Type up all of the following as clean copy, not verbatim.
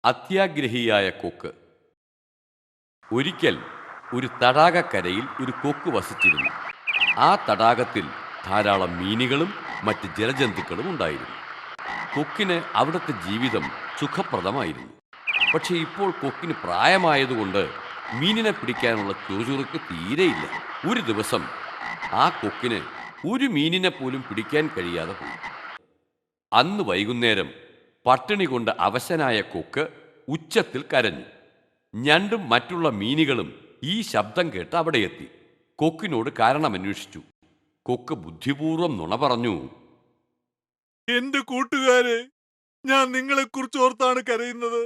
അത്യാഗ്രഹിയായ കൊക്ക്. ഒരിക്കൽ ഒരു തടാകക്കരയിൽ ഒരു കൊക്ക് വസിച്ചിരുന്നു. ആ തടാകത്തിൽ ധാരാളം മീനുകളും മറ്റ് ജലജന്തുക്കളും ഉണ്ടായിരുന്നു. കൊക്കിന് അവിടുത്തെ ജീവിതം സുഖപ്രദമായിരുന്നു. പക്ഷേ ഇപ്പോൾ കൊക്കിന് പ്രായമായതുകൊണ്ട് മീനിനെ പിടിക്കാനുള്ള ചുറുചുറുക്ക് തീരെയില്ല. ഒരു ദിവസം ആ കൊക്കിന് ഒരു മീനിനെ പോലും പിടിക്കാൻ കഴിയാതെ പോയി. അന്ന് വൈകുന്നേരം പട്ടിണി കൊണ്ട് അവശനായ കൊക്ക് ഉച്ചത്തിൽ കരഞ്ഞു. ഞണ്ടും മറ്റുള്ള മീനുകളും ഈ ശബ്ദം കേട്ട് അവിടെ എത്തി. കൊക്കിനോട് കാരണമന്വേഷിച്ചു. കൊക്ക് ബുദ്ധിപൂർവ്വം നുണ പറഞ്ഞു. എന്റെ കൂട്ടുകാരെ, ഞാൻ നിങ്ങളെക്കുറിച്ച് ഓർത്താണ് കരയുന്നത്.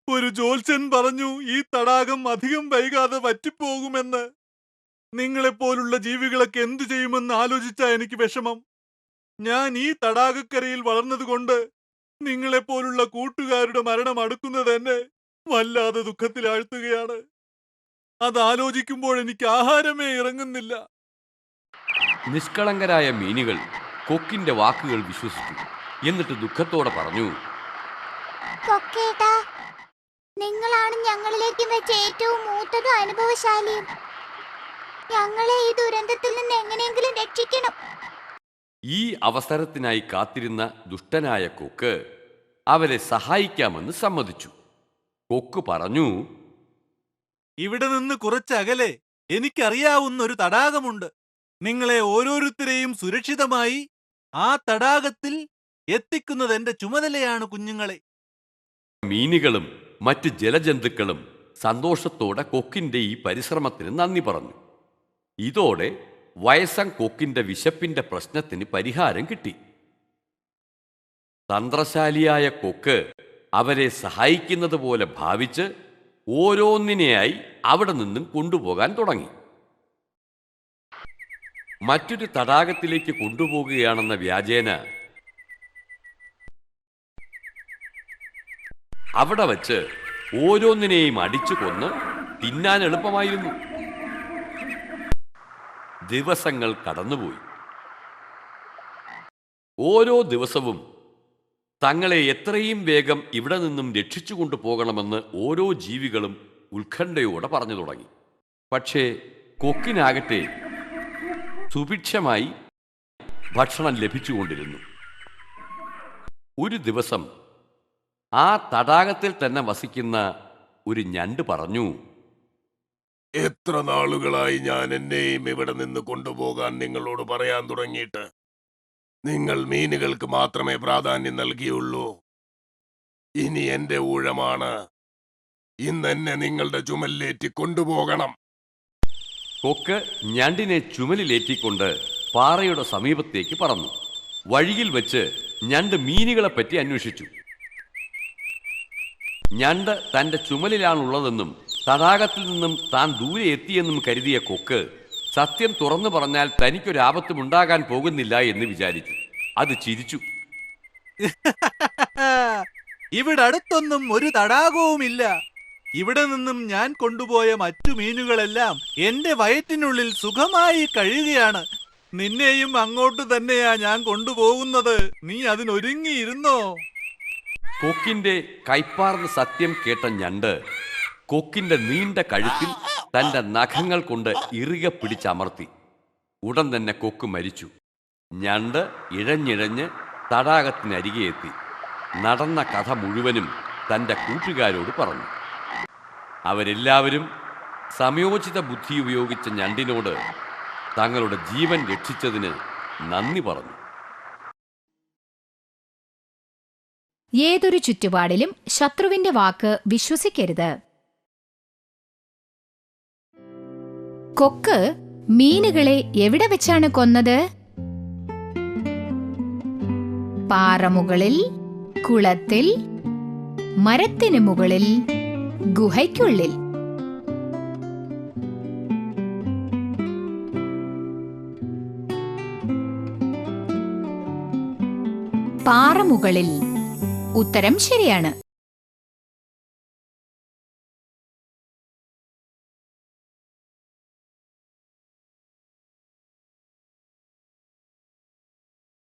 ഒരു ജ്യോത്സ്യൻ പറഞ്ഞു ഈ തടാകം അധികം വൈകാതെ വറ്റിപ്പോകുമെന്ന്. നിങ്ങളെപ്പോലുള്ള ജീവികളൊക്കെ എന്തു ചെയ്യുമെന്ന് ആലോചിച്ചാ എനിക്ക് വിഷമം. ഞാൻ ഈ തടാകക്കരയിൽ വളർന്നതുകൊണ്ട് നിങ്ങളെപ്പോലുള്ള കൂട്ടുകാരുടെ മരണം അടുക്കുന്നത് എന്നെ വല്ലാതെ ദുഃഖത്തിലാഴ്ത്തുകയാണ്. അത് ആലോചിക്കുമ്പോൾ എനിക്ക് ആഹാരമേ ഇറങ്ങുന്നില്ല. നിഷ്കളങ്കരായ മീനുകൾ കൊക്കിന്റെ വാക്കുകൾ വിശ്വസിച്ചു. എന്നിട്ട് ദുഃഖത്തോടെ പറഞ്ഞു, കൊക്കേട്ടാ, നിങ്ങളാണ് ഞങ്ങളിലേക്ക് വെച്ച ഏറ്റവും മൂത്തതും അനുഭവശാലിയും. ഞങ്ങളെ ഈ ദുരന്തത്തിൽ നിന്ന് എങ്ങനെയെങ്കിലും രക്ഷിക്കണം. ഈ അവസരത്തിനായി കാത്തിരുന്ന ദുഷ്ടനായ കൊക്ക് അവരെ സഹായിക്കാമെന്ന് സമ്മതിച്ചു. കൊക്ക് പറഞ്ഞു, ഇവിടെ നിന്ന് കുറച്ചകലെ എനിക്കറിയാവുന്ന ഒരു തടാകമുണ്ട്. നിങ്ങളെ ഓരോരുത്തരെയും സുരക്ഷിതമായി ആ തടാകത്തിൽ എത്തിക്കുന്നത് എന്റെ ചുമതലയാണ് കുഞ്ഞുങ്ങളെ. മീനുകളും മറ്റ് ജലജന്തുക്കളും സന്തോഷത്തോടെ കൊക്കിന്റെ ഈ പരിശ്രമത്തിന് നന്ദി പറഞ്ഞു. ഇതോടെ വയസ്സൻ കൊക്കിന്റെ വിശപ്പിന്റെ പ്രശ്നത്തിന് പരിഹാരം കിട്ടി. തന്ത്രശാലിയായ കൊക്ക് അവരെ സഹായിക്കുന്നത് പോലെ ഭാവിച്ച് ഓരോന്നിനെയായി അവിടെ നിന്നും കൊണ്ടുപോകാൻ തുടങ്ങി. മറ്റൊരു തടാകത്തിലേക്ക് കൊണ്ടുപോകുകയാണെന്ന വ്യാജേന അവിടെ വച്ച് ഓരോന്നിനെയും അടിച്ചു കൊന്ന് തിന്നാൻ എളുപ്പമായിരുന്നു. ദിവസങ്ങൾ കടന്നുപോയി. ഓരോ ദിവസവും തങ്ങളെ എത്രയും വേഗം ഇവിടെ നിന്നും രക്ഷിച്ചു കൊണ്ടുപോകണമെന്ന് ഓരോ ജീവികളും ഉത്കണ്ഠയോടെ പറഞ്ഞു തുടങ്ങി. പക്ഷേ കൊക്കിനാകട്ടെ സുഭിക്ഷമായി ഭക്ഷണം ലഭിച്ചുകൊണ്ടിരുന്നു. ഒരു ദിവസം ആ തടാകത്തിൽ തന്നെ വസിക്കുന്ന ഒരു ഞണ്ട് പറഞ്ഞു, എത്ര നാളുകളായി ഞാൻ എന്നെയും ഇവിടെ നിന്ന് കൊണ്ടുപോകാൻ നിങ്ങളോട് പറയാൻ തുടങ്ങിയിട്ട്. നിങ്ങൾ മീനുകൾക്ക് മാത്രമേ പ്രാധാന്യം നൽകിയുള്ളൂ. ഇനി എന്റെ ഊഴമാണ്. ഇന്ന് എന്നെ നിങ്ങളുടെ ചുമലിലേറ്റി കൊണ്ടുപോകണം. കൊക്ക് ഞണ്ടിനെ ചുമലിലേറ്റിക്കൊണ്ട് പാറയുടെ സമീപത്തേക്ക് പറന്നു. വഴിയിൽ വെച്ച് ഞണ്ട് മീനുകളെപ്പറ്റി അന്വേഷിച്ചു. ഞണ്ട് തന്റെ ചുമലിലാണുള്ളതെന്നും തടാകത്തിൽ നിന്നും താൻ ദൂരെ എത്തിയെന്നും കരുതിയ കൊക്ക് സത്യം തുറന്നു പറഞ്ഞാൽ തനിക്കൊരാപത്തും ഉണ്ടാകാൻ പോകുന്നില്ല എന്ന് വിചാരിച്ചു. അത് ചിരിച്ചു. ഇവിടെ അടുത്തൊന്നും ഒരു തടാകവുമില്ല. ഇവിടെ നിന്നും ഞാൻ കൊണ്ടുപോയ മറ്റു മീനുകളെല്ലാം എന്റെ വയറ്റിനുള്ളിൽ സുഖമായി കഴിയുകയാണ്. നിന്നെയും അങ്ങോട്ട് തന്നെയാ ഞാൻ കൊണ്ടുപോകുന്നത്. നീ അതിനൊരുങ്ങിയിരുന്നോ? കൊക്കിന്റെ കൈപ്പാർന്ന സത്യം കേട്ട ഞണ്ട് കൊക്കിന്റെ നീണ്ട കഴുത്തിൽ തന്റെ നഖങ്ങൾ കൊണ്ട് ഇറുകെ പിടിച്ചമർത്തി. ഉടൻ തന്നെ കൊക്ക് മരിച്ചു. ഞണ്ട് ഇഴഞ്ഞിഴഞ്ഞ് തടാകത്തിനരികെ എത്തി. നടന്ന കഥ മുഴുവനും തന്റെ കൂട്ടുകാരോട് പറഞ്ഞു. അവരെല്ലാവരും സമയോചിത ബുദ്ധി ഉപയോഗിച്ച ഞണ്ടിനോട് തങ്ങളുടെ ജീവൻ രക്ഷിച്ചതിന് നന്ദി പറഞ്ഞു. ഏതൊരു ചുറ്റുപാടിലും ശത്രുവിന്റെ വാക്ക് വിശ്വസിക്കരുത്. കൊക്ക് മീനുകളെ എവിടെ വെച്ചാണ് കൊന്നത്? പാറമുകളിൽ, കുളത്തിൽ, മരത്തിന് മുകളിൽ, ഗുഹയ്ക്കുള്ളിൽ. പാറമുകളിൽ. ഉത്തരം ശരിയാണ്.